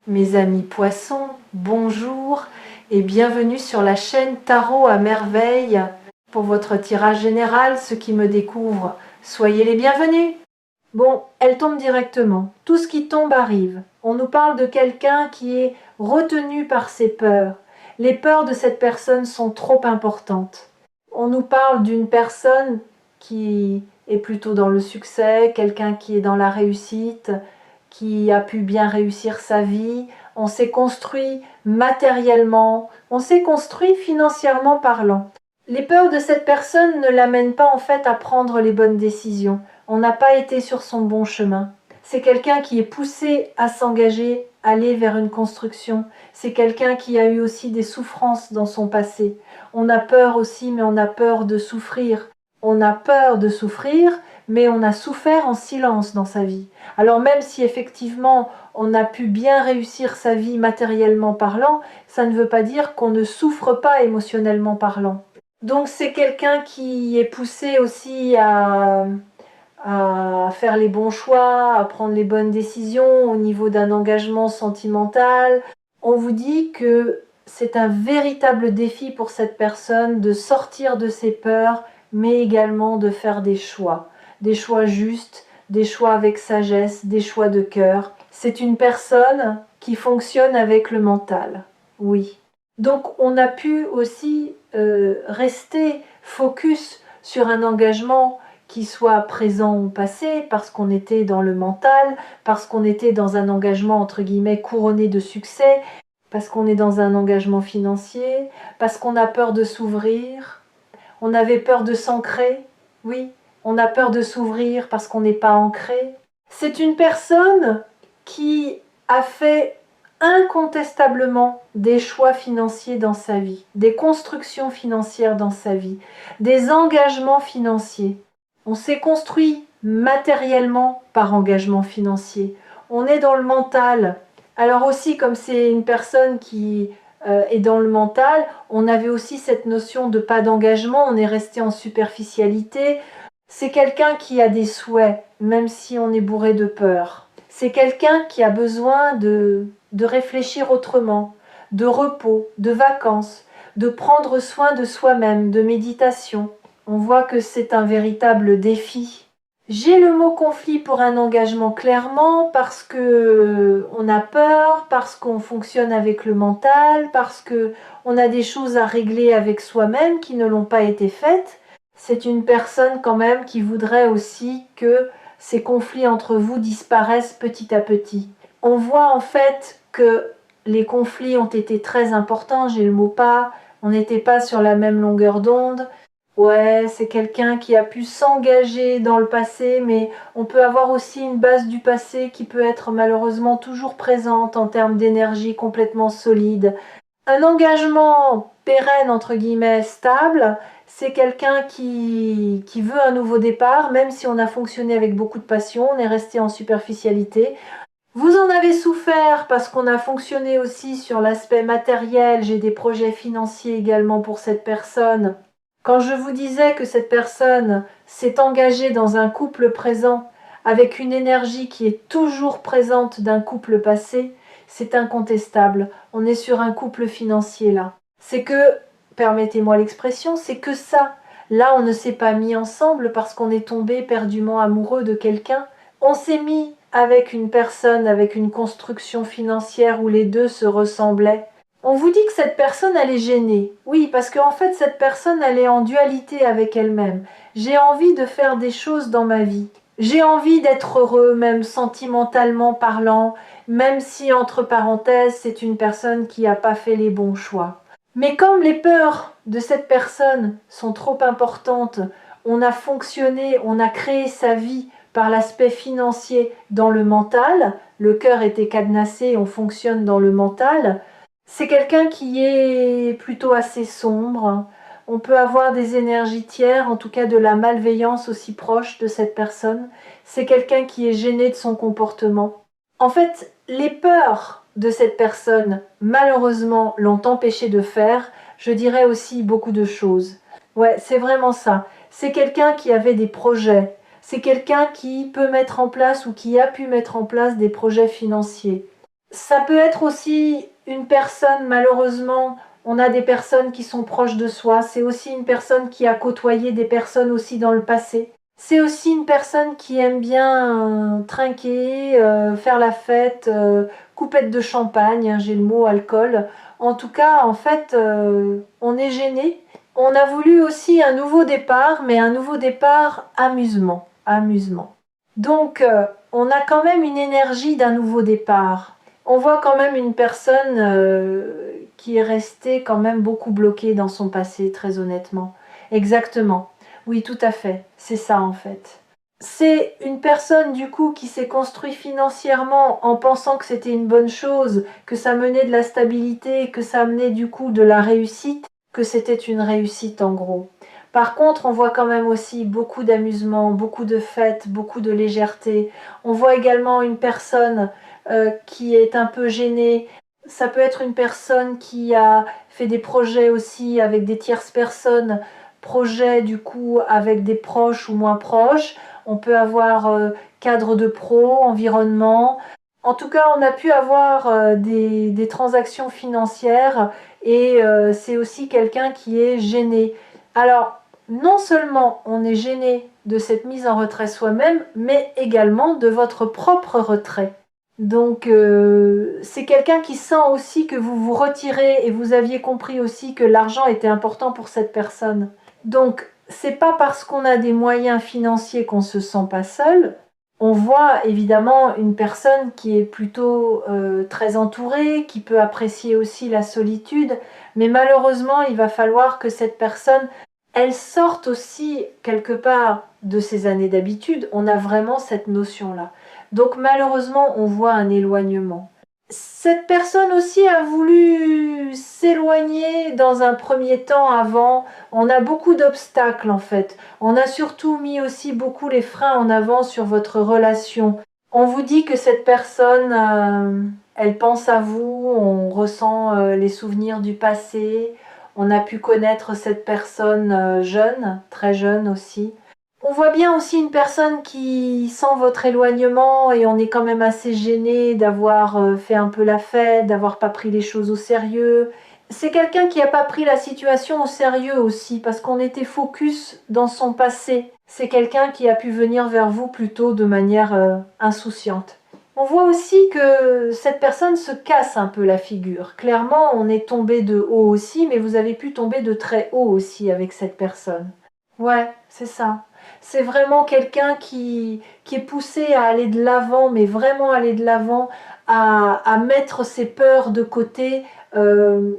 Mes amis poissons, bonjour et bienvenue sur la chaîne Tarot à merveille. Pour votre tirage général, ceux qui me découvrent, soyez les bienvenus. Bon, elle tombe directement. Tout ce qui tombe arrive. On nous parle de quelqu'un qui est retenu par ses peurs. Les peurs de cette personne sont trop importantes. On nous parle d'une personne qui est plutôt dans le succès, quelqu'un qui est dans la réussite, qui a pu bien réussir sa vie. On s'est construit matériellement, on s'est construit financièrement parlant. Les peurs de cette personne ne l'amènent pas en fait à prendre les bonnes décisions. On n'a pas été sur son bon chemin. C'est quelqu'un qui est poussé à s'engager, aller vers une construction. C'est quelqu'un qui a eu aussi des souffrances dans son passé. On a peur aussi, mais on a peur de souffrir. On a peur de souffrir, mais on a souffert en silence dans sa vie. Alors même si effectivement on a pu bien réussir sa vie matériellement parlant, ça ne veut pas dire qu'on ne souffre pas émotionnellement parlant. Donc c'est quelqu'un qui est poussé aussi à faire les bons choix, à prendre les bonnes décisions au niveau d'un engagement sentimental. On vous dit que c'est un véritable défi pour cette personne de sortir de ses peurs, mais également de faire des choix justes, des choix avec sagesse, des choix de cœur. C'est une personne qui fonctionne avec le mental, oui. Donc on a pu aussi rester focus sur un engagement qui soit présent au passé, parce qu'on était dans le mental, parce qu'on était dans un engagement entre guillemets couronné de succès, parce qu'on est dans un engagement financier, parce qu'on a peur de s'ouvrir, on avait peur de s'ancrer, oui, on a peur de s'ouvrir parce qu'on n'est pas ancré. C'est une personne qui a fait incontestablement des choix financiers dans sa vie, des constructions financières dans sa vie, des engagements financiers. On s'est construit matériellement par engagement financier. On est dans le mental. Alors aussi, comme c'est une personne qui est dans le mental, on avait aussi cette notion de pas d'engagement, on est resté en superficialité. C'est quelqu'un qui a des souhaits, même si on est bourré de peur. C'est quelqu'un qui a besoin de réfléchir autrement, de repos, de vacances, de prendre soin de soi-même, de méditation. On voit que c'est un véritable défi. J'ai le mot conflit pour un engagement clairement parce que on a peur, parce qu'on fonctionne avec le mental, parce que on a des choses à régler avec soi-même qui ne l'ont pas été faites. C'est une personne quand même qui voudrait aussi que ces conflits entre vous disparaissent petit à petit. On voit en fait que les conflits ont été très importants, j'ai le mot pas, on n'était pas sur la même longueur d'onde. Ouais, c'est quelqu'un qui a pu s'engager dans le passé, mais on peut avoir aussi une base du passé qui peut être malheureusement toujours présente en termes d'énergie complètement solide. Un engagement pérenne, entre guillemets, stable, c'est quelqu'un qui veut un nouveau départ, même si on a fonctionné avec beaucoup de passion, on est resté en superficialité. Vous en avez souffert parce qu'on a fonctionné aussi sur l'aspect matériel, j'ai des projets financiers également pour cette personne. Quand je vous disais que cette personne s'est engagée dans un couple présent avec une énergie qui est toujours présente d'un couple passé, c'est incontestable. On est sur un couple financier là. C'est que, permettez-moi l'expression, c'est que ça. Là, on ne s'est pas mis ensemble parce qu'on est tombé éperdument amoureux de quelqu'un. On s'est mis avec une personne, avec une construction financière où les deux se ressemblaient. On vous dit que cette personne, elle est gênée. Oui, parce qu'en fait, cette personne, elle est en dualité avec elle-même. J'ai envie de faire des choses dans ma vie. J'ai envie d'être heureux, même sentimentalement parlant, même si, entre parenthèses, c'est une personne qui n'a pas fait les bons choix. Mais comme les peurs de cette personne sont trop importantes, on a fonctionné, on a créé sa vie par l'aspect financier dans le mental, le cœur était cadenassé, on fonctionne dans le mental. C'est quelqu'un qui est plutôt assez sombre. On peut avoir des énergies tiers, en tout cas de la malveillance aussi proche de cette personne. C'est quelqu'un qui est gêné de son comportement. En fait, les peurs de cette personne, malheureusement, l'ont empêché de faire, je dirais aussi beaucoup de choses. Ouais, c'est vraiment ça. C'est quelqu'un qui avait des projets. C'est quelqu'un qui peut mettre en place ou qui a pu mettre en place des projets financiers. Ça peut être aussi une personne, malheureusement, on a des personnes qui sont proches de soi, c'est aussi une personne qui a côtoyé des personnes aussi dans le passé. C'est aussi une personne qui aime bien trinquer, faire la fête, coupette de champagne, hein, j'ai le mot alcool. En tout cas, en fait, on est gêné. On a voulu aussi un nouveau départ, mais un nouveau départ amusement, amusement. Donc, on a quand même une énergie d'un nouveau départ. On voit quand même une personne qui est restée quand même beaucoup bloquée dans son passé, très honnêtement. Exactement. Oui, tout à fait. C'est ça en fait. C'est une personne du coup qui s'est construite financièrement en pensant que c'était une bonne chose, que ça menait de la stabilité, que ça menait du coup de la réussite, que c'était une réussite en gros. Par contre, on voit quand même aussi beaucoup d'amusement, beaucoup de fêtes, beaucoup de légèreté. On voit également une personne qui est un peu gênée. Ça peut être une personne qui a fait des projets aussi avec des tierces personnes, projets du coup avec des proches ou moins proches. On peut avoir cadre de pro, environnement. En tout cas, on a pu avoir des transactions financières et c'est aussi quelqu'un qui est gêné. Alors, non seulement on est gêné de cette mise en retrait soi-même, mais également de votre propre retrait. Donc, c'est quelqu'un qui sent aussi que vous vous retirez et vous aviez compris aussi que l'argent était important pour cette personne. Donc, c'est pas parce qu'on a des moyens financiers qu'on se sent pas seul. On voit évidemment une personne qui est plutôt très entourée, qui peut apprécier aussi la solitude, mais malheureusement, il va falloir que cette personne, elle sorte aussi quelque part de ses années d'habitude. On a vraiment cette notion-là. Donc malheureusement, on voit un éloignement. Cette personne aussi a voulu s'éloigner dans un premier temps avant. On a beaucoup d'obstacles en fait. On a surtout mis aussi beaucoup les freins en avant sur votre relation. On vous dit que cette personne, elle pense à vous, on ressent les souvenirs du passé. On a pu connaître cette personne jeune, très jeune aussi. On voit bien aussi une personne qui sent votre éloignement et on est quand même assez gêné d'avoir fait un peu la fête, d'avoir pas pris les choses au sérieux. C'est quelqu'un qui n'a pas pris la situation au sérieux aussi parce qu'on était focus dans son passé. C'est quelqu'un qui a pu venir vers vous plutôt de manière insouciante. On voit aussi que cette personne se casse un peu la figure. Clairement, on est tombé de haut aussi, mais vous avez pu tomber de très haut aussi avec cette personne. Ouais, c'est ça. C'est vraiment quelqu'un qui est poussé à aller de l'avant, mais vraiment aller de l'avant, à mettre ses peurs de côté, euh,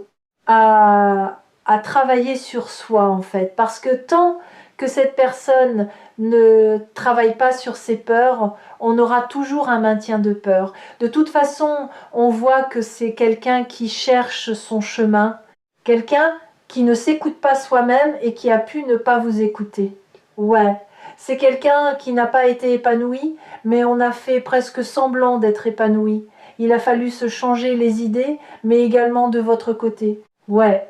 à travailler sur soi en fait. Parce que tant que cette personne ne travaille pas sur ses peurs, on aura toujours un maintien de peur. De toute façon, on voit que c'est quelqu'un qui cherche son chemin, quelqu'un qui ne s'écoute pas soi-même et qui a pu ne pas vous écouter. Ouais, c'est quelqu'un qui n'a pas été épanoui, mais on a fait presque semblant d'être épanoui. Il a fallu se changer les idées, mais également de votre côté. Ouais,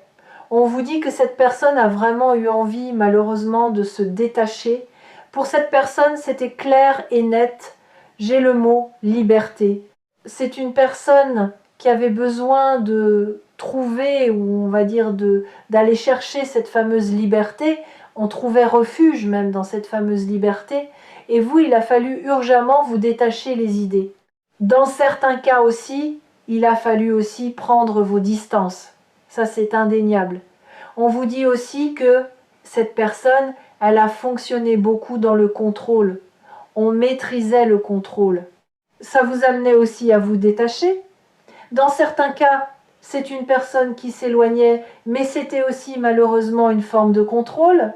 on vous dit que cette personne a vraiment eu envie, malheureusement, de se détacher. Pour cette personne, c'était clair et net. J'ai le mot liberté. C'est une personne qui avait besoin de trouver, ou on va dire d'aller chercher cette fameuse liberté. On trouvait refuge même dans cette fameuse liberté. Et vous, il a fallu urgemment vous détacher les idées. Dans certains cas aussi, il a fallu aussi prendre vos distances. Ça, c'est indéniable. On vous dit aussi que cette personne, elle a fonctionné beaucoup dans le contrôle. On maîtrisait le contrôle. Ça vous amenait aussi à vous détacher. Dans certains cas, c'est une personne qui s'éloignait, mais c'était aussi malheureusement une forme de contrôle.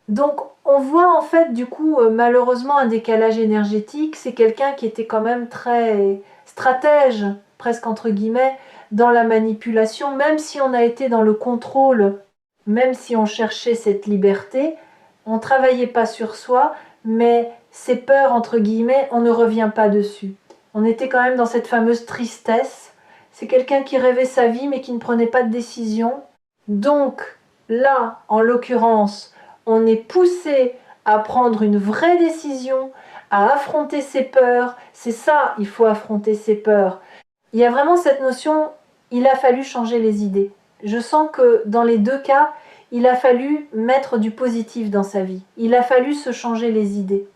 Donc on voit en fait du coup malheureusement un décalage énergétique. C'est quelqu'un qui était quand même très stratège, presque entre guillemets, dans la manipulation, même si on a été dans le contrôle, même si on cherchait cette liberté, on ne travaillait pas sur soi, mais ces peurs entre guillemets, on ne revient pas dessus. On était quand même dans cette fameuse tristesse. C'est quelqu'un qui rêvait sa vie mais qui ne prenait pas de décision. Donc là, en l'occurrence, on est poussé à prendre une vraie décision, à affronter ses peurs. C'est ça, il faut affronter ses peurs. Il y a vraiment cette notion, il a fallu changer les idées. Je sens que dans les deux cas, il a fallu mettre du positif dans sa vie. Il a fallu se changer les idées.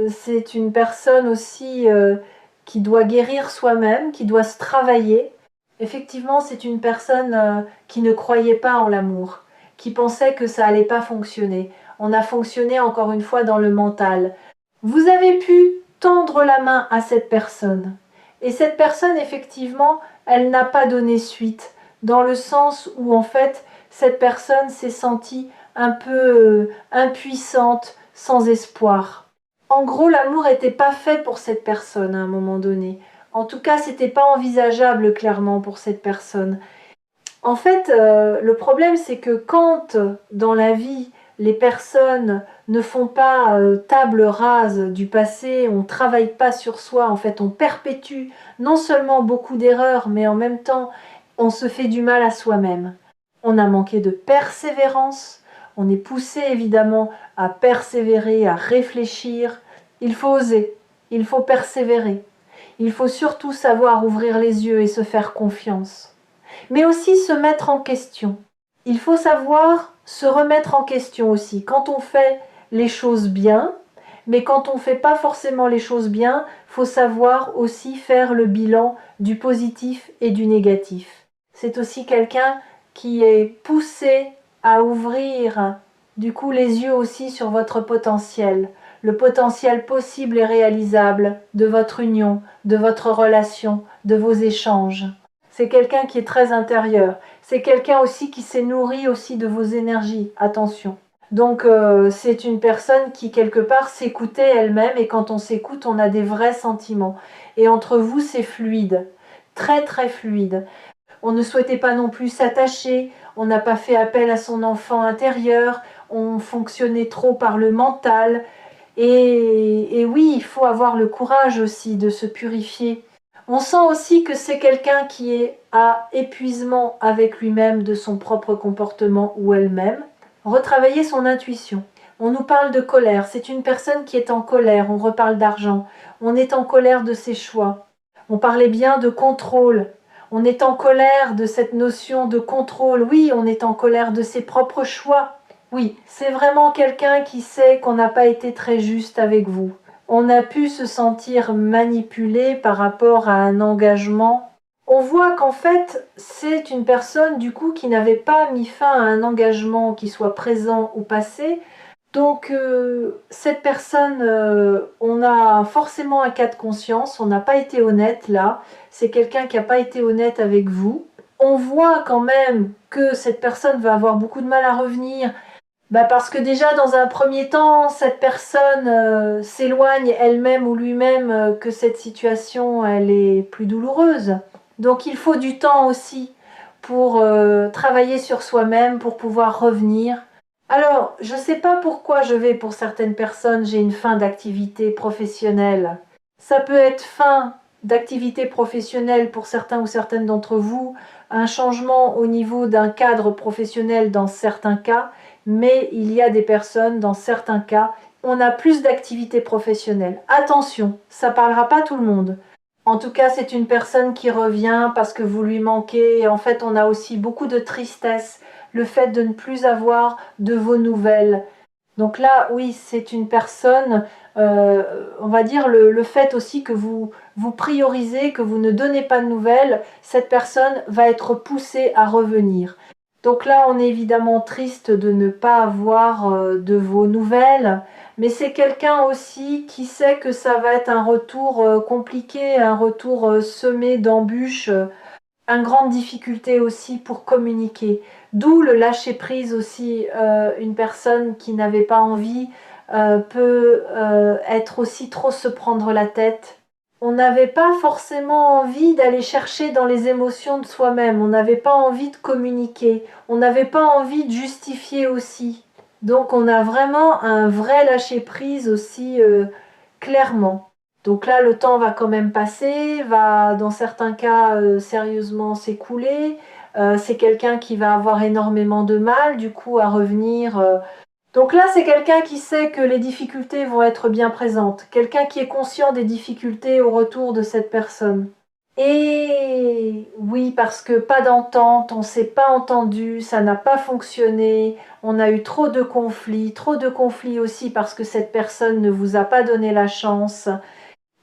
C'est une personne aussi qui doit guérir soi-même, qui doit se travailler. Effectivement, c'est une personne qui ne croyait pas en l'amour, qui pensait que ça allait pas fonctionner. On a fonctionné encore une fois dans le mental. Vous avez pu tendre la main à cette personne. Et cette personne, effectivement, elle n'a pas donné suite, dans le sens où, en fait, cette personne s'est sentie un peu impuissante, sans espoir. En gros, l'amour n'était pas fait pour cette personne à un moment donné. En tout cas, c'était pas envisageable clairement pour cette personne. En fait, le problème, c'est que quand dans la vie, les personnes ne font pas table rase du passé, on ne travaille pas sur soi, en fait, on perpétue non seulement beaucoup d'erreurs, mais en même temps, on se fait du mal à soi-même. On a manqué de persévérance, on est poussé évidemment à persévérer, à réfléchir. Il faut oser, il faut persévérer. Il faut surtout savoir ouvrir les yeux et se faire confiance. Mais aussi se mettre en question. Il faut savoir se remettre en question aussi. Quand on fait les choses bien, mais quand on ne fait pas forcément les choses bien, il faut savoir aussi faire le bilan du positif et du négatif. C'est aussi quelqu'un qui est poussé à ouvrir du coup les yeux aussi sur votre potentiel, le potentiel possible et réalisable de votre union, de votre relation, de vos échanges. C'est quelqu'un qui est très intérieur. C'est quelqu'un aussi qui s'est nourri aussi de vos énergies. Attention. Donc c'est une personne qui quelque part s'écoutait elle-même et quand on s'écoute, on a des vrais sentiments. Et entre vous, c'est fluide. Très très fluide. On ne souhaitait pas non plus s'attacher. On n'a pas fait appel à son enfant intérieur. On fonctionnait trop par le mental. Et oui, il faut avoir le courage aussi de se purifier. On sent aussi que c'est quelqu'un qui est à épuisement avec lui-même de son propre comportement ou elle-même. Retravailler son intuition. On nous parle de colère. C'est une personne qui est en colère. On reparle d'argent. On est en colère de ses choix. On parlait bien de contrôle. On est en colère de cette notion de contrôle. Oui, on est en colère de ses propres choix. Oui, c'est vraiment quelqu'un qui sait qu'on n'a pas été très juste avec vous. On a pu se sentir manipulé par rapport à un engagement. On voit qu'en fait, c'est une personne du coup qui n'avait pas mis fin à un engagement qui soit présent ou passé. Donc cette personne, on a forcément un cas de conscience, on n'a pas été honnête là, c'est quelqu'un qui n'a pas été honnête avec vous. On voit quand même que cette personne va avoir beaucoup de mal à revenir. Parce que déjà, dans un premier temps, cette personne s'éloigne elle-même ou lui-même que cette situation, elle est plus douloureuse. Donc il faut du temps aussi pour travailler sur soi-même, pour pouvoir revenir. Alors, je ne sais pas pourquoi pour certaines personnes, j'ai une fin d'activité professionnelle. Ça peut être fin d'activité professionnelle pour certains ou certaines d'entre vous, un changement au niveau d'un cadre professionnel dans certains cas, mais il y a des personnes, dans certains cas, on a plus d'activité professionnelle. Attention, ça ne parlera pas tout le monde. En tout cas, c'est une personne qui revient parce que vous lui manquez. Et en fait, on a aussi beaucoup de tristesse, le fait de ne plus avoir de vos nouvelles. Donc là, oui, c'est une personne, on va dire le fait aussi que vous priorisez, que vous ne donnez pas de nouvelles, cette personne va être poussée à revenir. Donc là, on est évidemment triste de ne pas avoir de vos nouvelles, mais c'est quelqu'un aussi qui sait que ça va être un retour compliqué, un retour semé d'embûches, une grande difficulté aussi pour communiquer. D'où le lâcher-prise aussi. Une personne qui n'avait pas envie peut être aussi trop se prendre la tête. On n'avait pas forcément envie d'aller chercher dans les émotions de soi-même. On n'avait pas envie de communiquer. On n'avait pas envie de justifier aussi. Donc on a vraiment un vrai lâcher-prise aussi clairement. Donc là, le temps va quand même passer, va dans certains cas sérieusement s'écouler. C'est quelqu'un qui va avoir énormément de mal du coup à revenir. Donc là, c'est quelqu'un qui sait que les difficultés vont être bien présentes. Quelqu'un qui est conscient des difficultés au retour de cette personne. Et oui, parce que pas d'entente, on s'est pas entendu, ça n'a pas fonctionné, on a eu trop de conflits aussi parce que cette personne ne vous a pas donné la chance,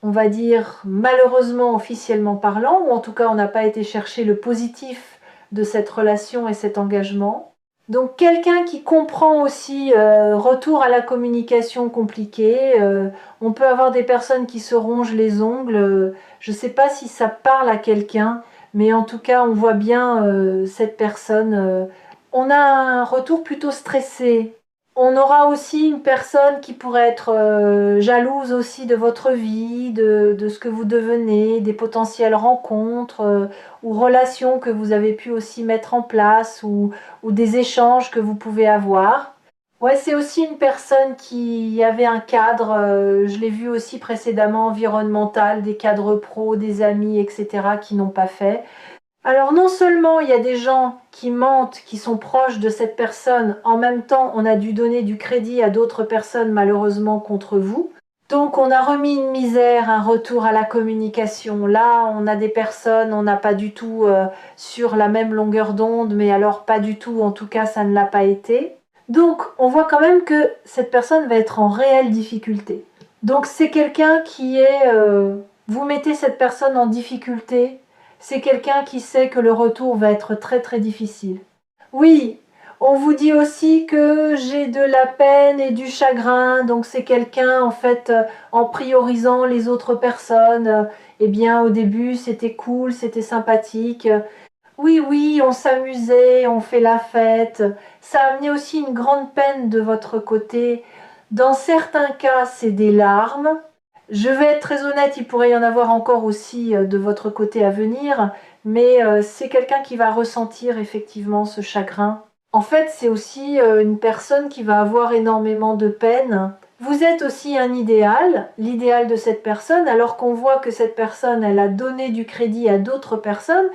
on va dire malheureusement officiellement parlant, ou en tout cas on n'a pas été chercher le positif de cette relation et cet engagement. Donc quelqu'un qui comprend aussi, retour à la communication compliquée, on peut avoir des personnes qui se rongent les ongles, je ne sais pas si ça parle à quelqu'un, mais en tout cas on voit bien cette personne, on a un retour plutôt stressé. On aura aussi une personne qui pourrait être jalouse aussi de votre vie, de ce que vous devenez, des potentielles rencontres ou relations que vous avez pu aussi mettre en place ou des échanges que vous pouvez avoir. Ouais, c'est aussi une personne qui avait un cadre, je l'ai vu aussi précédemment, environnemental, des cadres pro, des amis, etc., qui n'ont pas fait. Alors non seulement il y a des gens qui mentent, qui sont proches de cette personne, en même temps on a dû donner du crédit à d'autres personnes malheureusement contre vous. Donc on a remis une misère, un retour à la communication. Là on a des personnes, on n'a pas du tout sur la même longueur d'onde, mais alors pas du tout, en tout cas ça ne l'a pas été. Donc on voit quand même que cette personne va être en réelle difficulté. Donc c'est quelqu'un qui est... vous mettez cette personne en difficulté, c'est quelqu'un qui sait que le retour va être très très difficile. Oui, on vous dit aussi que j'ai de la peine et du chagrin, donc c'est quelqu'un en fait en priorisant les autres personnes. Eh bien au début c'était cool, c'était sympathique. Oui, oui, on s'amusait, on fait la fête. Ça a amené aussi une grande peine de votre côté. Dans certains cas, c'est des larmes. Je vais être très honnête, il pourrait y en avoir encore aussi de votre côté à venir, mais c'est quelqu'un qui va ressentir effectivement ce chagrin. En fait, c'est aussi une personne qui va avoir énormément de peine. Vous êtes aussi un idéal, l'idéal de cette personne, alors qu'on voit que cette personne, elle a donné du crédit à d'autres personnes.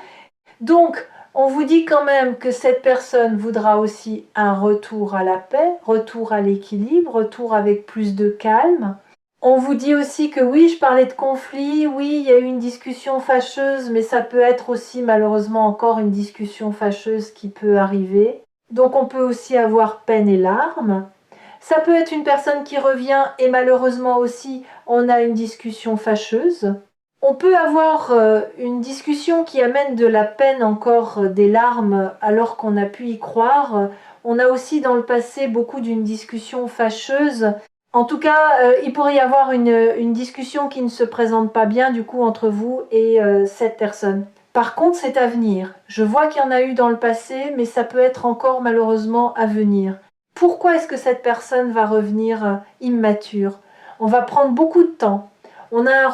Donc, on vous dit quand même que cette personne voudra aussi un retour à la paix, retour à l'équilibre, retour avec plus de calme. On vous dit aussi que oui, je parlais de conflit, oui, il y a eu une discussion fâcheuse, mais ça peut être aussi malheureusement encore une discussion fâcheuse qui peut arriver. Donc on peut aussi avoir peine et larmes. Ça peut être une personne qui revient et malheureusement aussi on a une discussion fâcheuse. On peut avoir une discussion qui amène de la peine encore, des larmes, alors qu'on a pu y croire. On a aussi dans le passé beaucoup d'une discussion fâcheuse. En tout cas, il pourrait y avoir une discussion qui ne se présente pas bien du coup entre vous et cette personne. Par contre, c'est à venir. Je vois qu'il y en a eu dans le passé, mais ça peut être encore malheureusement à venir. Pourquoi est-ce que cette personne va revenir immature? On va prendre beaucoup de temps. On a un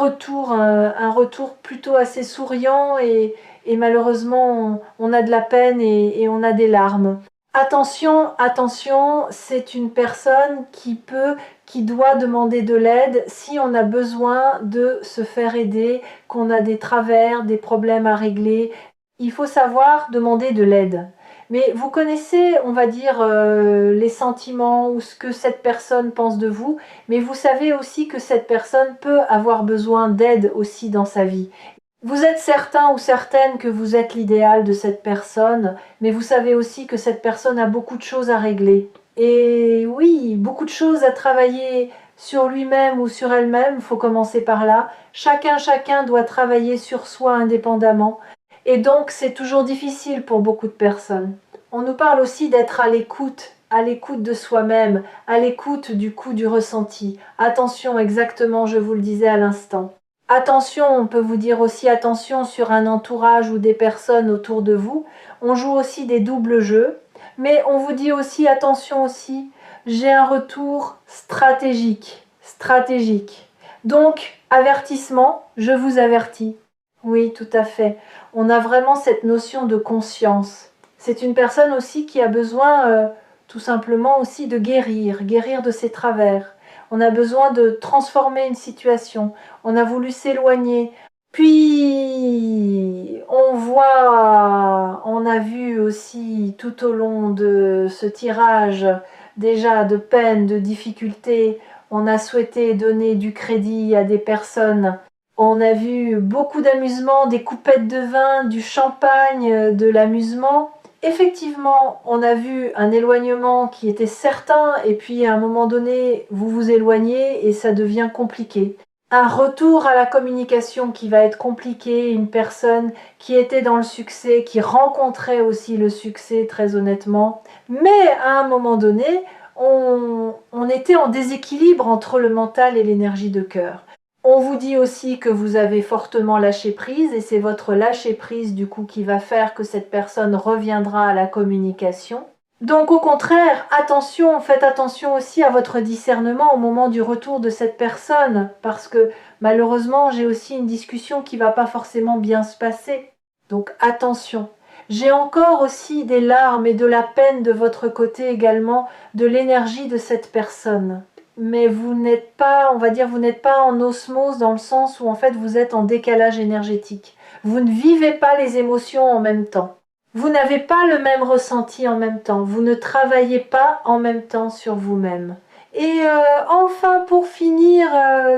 retour plutôt assez souriant et malheureusement on a de la peine et on a des larmes. Attention, attention, c'est une personne qui doit demander de l'aide si on a besoin de se faire aider, qu'on a des travers, des problèmes à régler. Il faut savoir demander de l'aide. Mais vous connaissez, on va dire, les sentiments ou ce que cette personne pense de vous, mais vous savez aussi que cette personne peut avoir besoin d'aide aussi dans sa vie. Vous êtes certain ou certaine que vous êtes l'idéal de cette personne, mais vous savez aussi que cette personne a beaucoup de choses à régler. Et oui, beaucoup de choses à travailler sur lui-même ou sur elle-même, il faut commencer par là. Chacun doit travailler sur soi indépendamment. Et donc, c'est toujours difficile pour beaucoup de personnes. On nous parle aussi d'être à l'écoute de soi-même, à l'écoute du coup du ressenti. Attention, exactement, je vous le disais à l'instant. Attention, on peut vous dire aussi attention sur un entourage ou des personnes autour de vous. On joue aussi des doubles jeux, mais on vous dit aussi attention aussi, j'ai un retour stratégique, stratégique. Donc, avertissement, je vous avertis. Oui, tout à fait. On a vraiment cette notion de conscience. C'est une personne aussi qui a besoin tout simplement aussi de guérir, guérir de ses travers. On a besoin de transformer une situation. On a voulu s'éloigner. Puis, on a vu aussi tout au long de ce tirage déjà de peine, de difficultés. On a souhaité donner du crédit à des personnes. On a vu beaucoup d'amusement, des coupettes de vin, du champagne, de l'amusement. Effectivement, on a vu un éloignement qui était certain et puis à un moment donné, vous vous éloignez et ça devient compliqué. Un retour à la communication qui va être compliqué, une personne qui était dans le succès, qui rencontrait aussi le succès très honnêtement, mais à un moment donné, on était en déséquilibre entre le mental et l'énergie de cœur. On vous dit aussi que vous avez fortement lâché prise et c'est votre lâcher prise du coup qui va faire que cette personne reviendra à la communication. Donc au contraire, attention, faites attention aussi à votre discernement au moment du retour de cette personne parce que malheureusement j'ai aussi une discussion qui va pas forcément bien se passer. Donc attention. J'ai encore aussi des larmes et de la peine de votre côté également, de l'énergie de cette personne. Mais vous n'êtes pas, on va dire, vous n'êtes pas en osmose dans le sens où en fait vous êtes en décalage énergétique. Vous ne vivez pas les émotions en même temps. Vous n'avez pas le même ressenti en même temps. Vous ne travaillez pas en même temps sur vous-même. Et enfin, pour finir,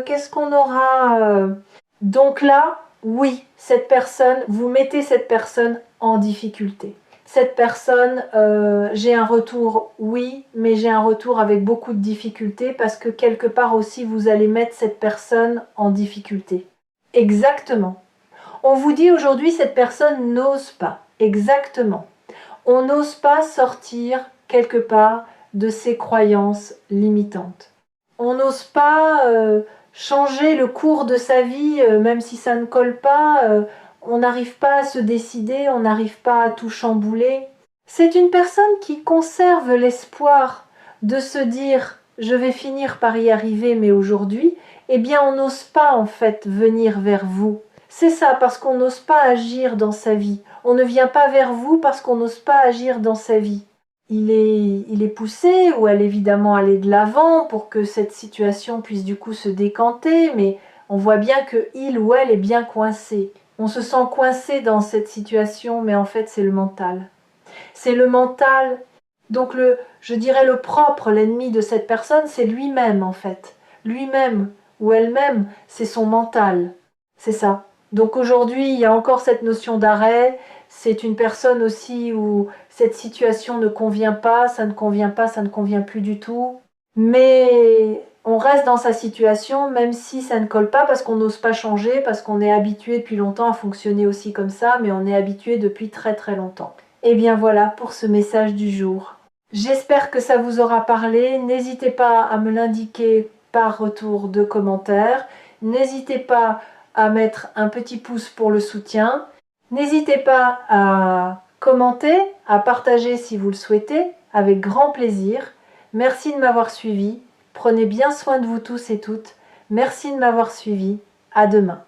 qu'est-ce qu'on aura Donc là, oui, cette personne, vous mettez cette personne en difficulté. Cette personne, j'ai un retour, oui, mais j'ai un retour avec beaucoup de difficultés parce que quelque part aussi, vous allez mettre cette personne en difficulté. Exactement. On vous dit aujourd'hui, cette personne n'ose pas. Exactement. On n'ose pas sortir quelque part de ses croyances limitantes. On n'ose pas changer le cours de sa vie, même si ça ne colle pas. On n'arrive pas à se décider, on n'arrive pas à tout chambouler. C'est une personne qui conserve l'espoir de se dire « je vais finir par y arriver, mais aujourd'hui », eh bien on n'ose pas en fait venir vers vous. C'est ça, parce qu'on n'ose pas agir dans sa vie. On ne vient pas vers vous parce qu'on n'ose pas agir dans sa vie. Il est poussé, ou elle évidemment aller de l'avant pour que cette situation puisse du coup se décanter, mais on voit bien que il ou elle est bien coincé. On se sent coincé dans cette situation, mais en fait c'est le mental. C'est le mental, donc je dirais le propre, l'ennemi de cette personne, c'est lui-même en fait. Lui-même ou elle-même, c'est son mental. C'est ça. Donc aujourd'hui, il y a encore cette notion d'arrêt. C'est une personne aussi où cette situation ne convient pas, ça ne convient pas, ça ne convient plus du tout. Mais on reste dans sa situation, même si ça ne colle pas, parce qu'on n'ose pas changer, parce qu'on est habitué depuis longtemps à fonctionner aussi comme ça, mais on est habitué depuis très très longtemps. Et bien voilà pour ce message du jour. J'espère que ça vous aura parlé. N'hésitez pas à me l'indiquer par retour de commentaires. N'hésitez pas à mettre un petit pouce pour le soutien. N'hésitez pas à commenter, à partager si vous le souhaitez, avec grand plaisir. Merci de m'avoir suivi. Prenez bien soin de vous tous et toutes. Merci de m'avoir suivi. À demain.